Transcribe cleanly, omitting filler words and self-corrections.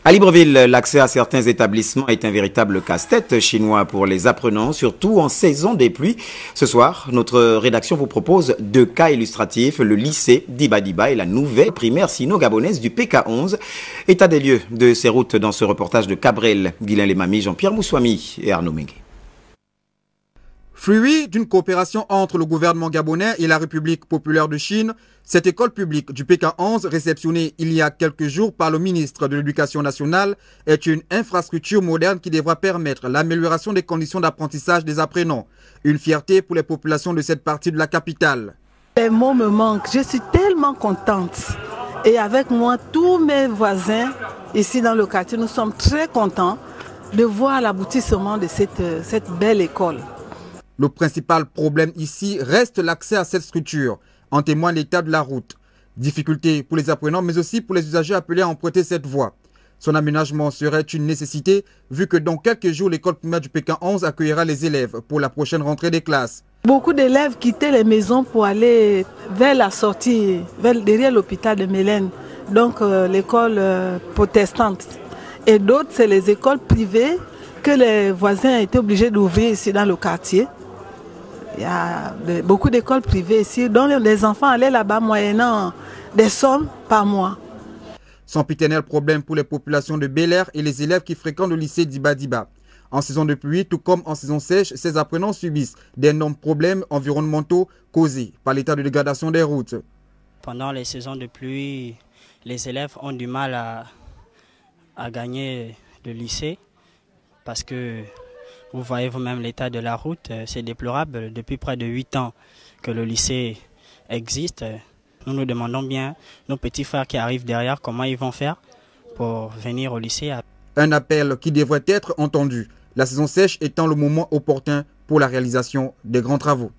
À Libreville, l'accès à certains établissements est un véritable casse-tête chinois pour les apprenants, surtout en saison des pluies. Ce soir, notre rédaction vous propose 2 cas illustratifs, le lycée d'Ibadiba et la nouvelle primaire sino-gabonaise du PK11. État des lieux de ces routes dans ce reportage de Cabrel, Guylain Lemami, Jean-Pierre Moussouami et Arnaud Mengue. Fruit d'une coopération entre le gouvernement gabonais et la République populaire de Chine, cette école publique du PK11, réceptionnée il y a quelques jours par le ministre de l'Éducation nationale, est une infrastructure moderne qui devra permettre l'amélioration des conditions d'apprentissage des apprenants. Une fierté pour les populations de cette partie de la capitale. Les mots me manquent, je suis tellement contente. Et avec moi, tous mes voisins ici dans le quartier, nous sommes très contents de voir l'aboutissement de cette belle école. Le principal problème ici reste l'accès à cette structure. En témoigne l'état de la route. Difficulté pour les apprenants, mais aussi pour les usagers appelés à emprunter cette voie. Son aménagement serait une nécessité, vu que dans quelques jours, l'école primaire du PK11 accueillera les élèves pour la prochaine rentrée des classes. Beaucoup d'élèves quittaient les maisons pour aller vers la sortie, derrière l'hôpital de Mélène, donc l'école protestante. Et d'autres, c'est les écoles privées que les voisins étaient obligés d'ouvrir ici dans le quartier. Il y a beaucoup d'écoles privées ici, dont les enfants allaient là-bas moyennant des sommes par mois. Sempiternel problème pour les populations de Bel-Air et les élèves qui fréquentent le lycée d'Ibadiba. En saison de pluie, tout comme en saison sèche, ces apprenants subissent d'énormes problèmes environnementaux causés par l'état de dégradation des routes. Pendant les saisons de pluie, les élèves ont du mal à gagner le lycée parce que vous voyez vous-même l'état de la route, c'est déplorable. Depuis près de 8 ans que le lycée existe. Nous nous demandons bien, nos petits frères qui arrivent derrière, comment ils vont faire pour venir au lycée. Un appel qui devrait être entendu, la saison sèche étant le moment opportun pour la réalisation des grands travaux.